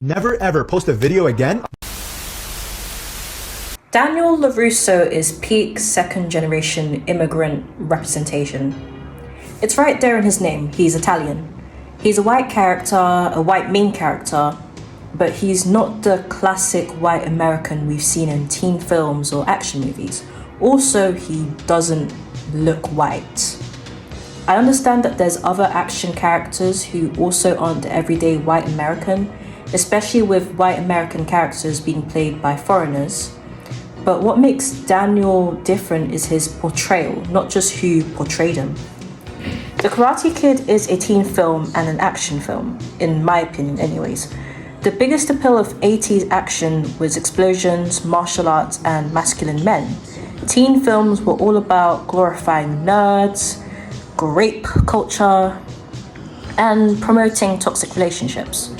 Never ever post a video again. Daniel LaRusso is peak second-generation immigrant representation. It's right there in his name, he's Italian. He's a white character, a white main character, but he's not the classic white American we've seen in teen films or action movies. Also, he doesn't look white. I understand that there's other action characters who also aren't the everyday white American, especially with white American characters being played by foreigners. But what makes Daniel different is his portrayal, not just who portrayed him. The Karate Kid is a teen film and an action film, in my opinion anyways. The biggest appeal of 80s action was explosions, martial arts, and masculine men. Teen films were all about glorifying nerds, grape culture, and promoting toxic relationships.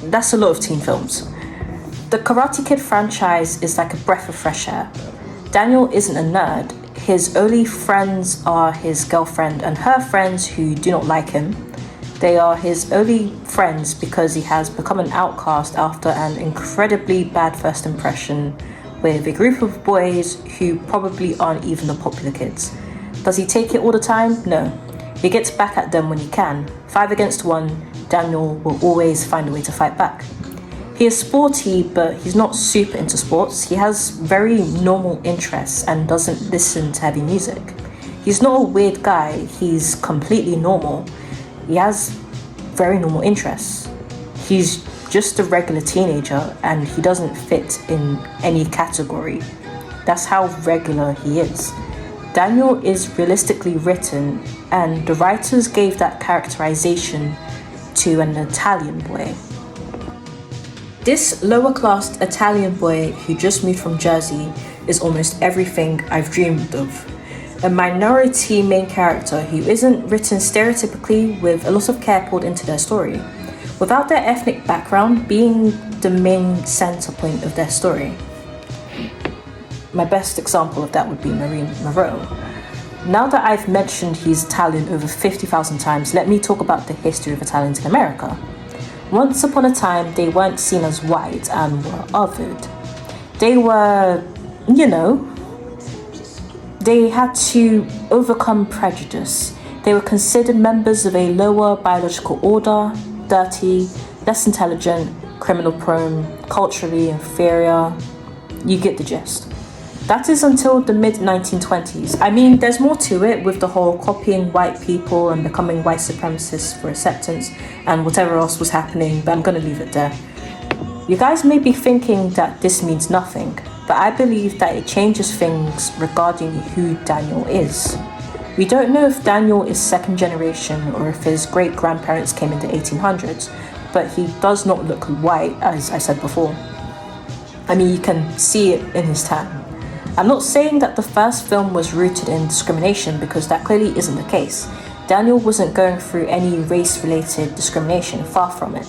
That's a lot of teen films. The Karate Kid franchise is like a breath of fresh air. Daniel isn't a nerd. His only friends are his girlfriend and her friends who do not like him. They are his only friends because he has become an outcast after an incredibly bad first impression with a group of boys who probably aren't even the popular kids. Does he take it all the time? No. He gets back at them when he can. 5 against 1, Daniel will always find a way to fight back. He is sporty, but he's not super into sports. He has very normal interests and doesn't listen to heavy music. He's not a weird guy, he's completely normal. He has very normal interests. He's just a regular teenager and he doesn't fit in any category. That's how regular he is. Daniel is realistically written, and the writers gave that characterization to an Italian boy. This lower-class Italian boy who just moved from Jersey is almost everything I've dreamed of. A minority main character who isn't written stereotypically with a lot of care poured into their story, without their ethnic background being the main center point of their story. My best example of that would be Marine Moreau. Now that I've mentioned he's Italian over 50,000 times, let me talk about the history of Italians in America. Once upon a time, they weren't seen as white and were othered. They were, they had to overcome prejudice. They were considered members of a lower biological order, dirty, less intelligent, criminal prone, culturally inferior. You get the gist. That is until the mid-1920s. I mean, there's more to it with the whole copying white people and becoming white supremacists for acceptance and whatever else was happening, but I'm gonna leave it there. You guys may be thinking that this means nothing, but I believe that it changes things regarding who Daniel is. We don't know if Daniel is second generation or if his great-grandparents came in the 1800s, but he does not look white, as I said before. I mean, you can see it in his tan. I'm not saying that the first film was rooted in discrimination because that clearly isn't the case. Daniel wasn't going through any race-related discrimination, far from it.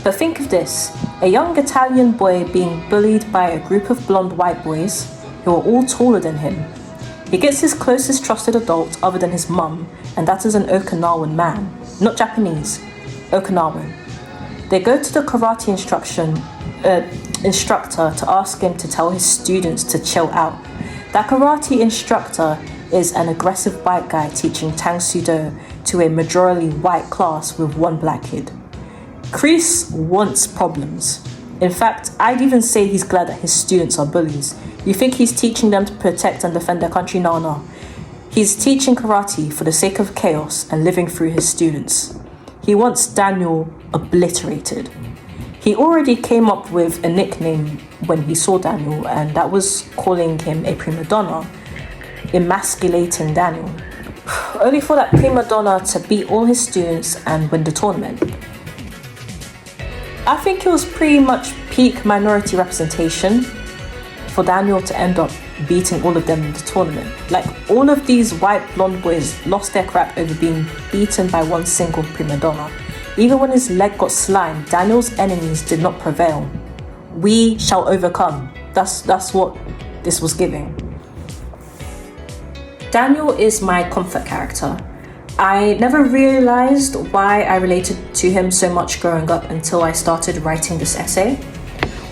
But think of this, a young Italian boy being bullied by a group of blonde white boys who are all taller than him. He gets his closest trusted adult other than his mum, and that is an Okinawan man, not Japanese, Okinawan. They go to the karate instructor to ask him to tell his students to chill out. That karate instructor is an aggressive white guy teaching Tang Sudo to a majority white class with one black kid. Chris wants problems. In fact, I'd even say he's glad that his students are bullies. You think he's teaching them to protect and defend their country? No. He's teaching karate for the sake of chaos and living through his students. He wants Daniel obliterated. He already came up with a nickname when he saw Daniel, and that was calling him a prima donna, emasculating Daniel, only for that prima donna to beat all his students and win the tournament. I think it was pretty much peak minority representation for Daniel to end up beating all of them in the tournament. Like, all of these white blonde boys lost their crap over being beaten by one single prima donna. Even when his leg got slimed, Daniel's enemies did not prevail. We shall overcome. That's what this was giving. Daniel is my comfort character. I never realized why I related to him so much growing up until I started writing this essay.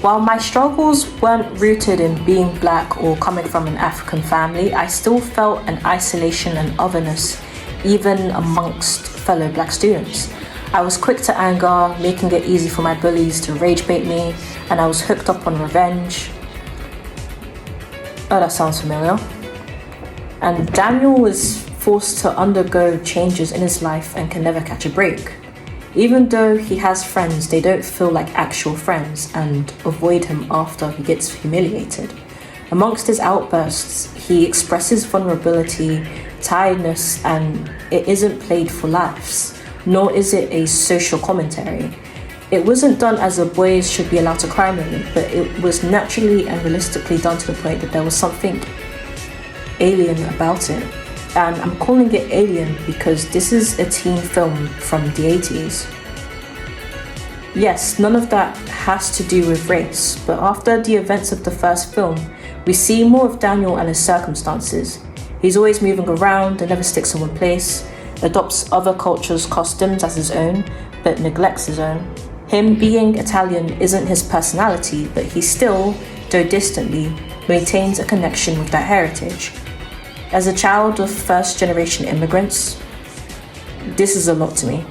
While my struggles weren't rooted in being black or coming from an African family, I still felt an isolation and otherness even amongst fellow black students. I was quick to anger, making it easy for my bullies to rage bait me, and I was hooked up on revenge. Oh, that sounds familiar. And Daniel was forced to undergo changes in his life and can never catch a break. Even though he has friends, they don't feel like actual friends and avoid him after he gets humiliated. Amongst his outbursts, he expresses vulnerability, tiredness, and it isn't played for laughs, nor is it a social commentary. It wasn't done as a boys should be allowed to cry moment, but it was naturally and realistically done to the point that there was something alien about it. And I'm calling it alien because this is a teen film from the 80s. Yes, none of that has to do with race, but after the events of the first film, we see more of Daniel and his circumstances. He's always moving around and never sticks in one place, adopts other cultures' customs as his own, but neglects his own. Him being Italian isn't his personality, but he still, though distantly, maintains a connection with that heritage. As a child of first-generation immigrants, this is a lot to me.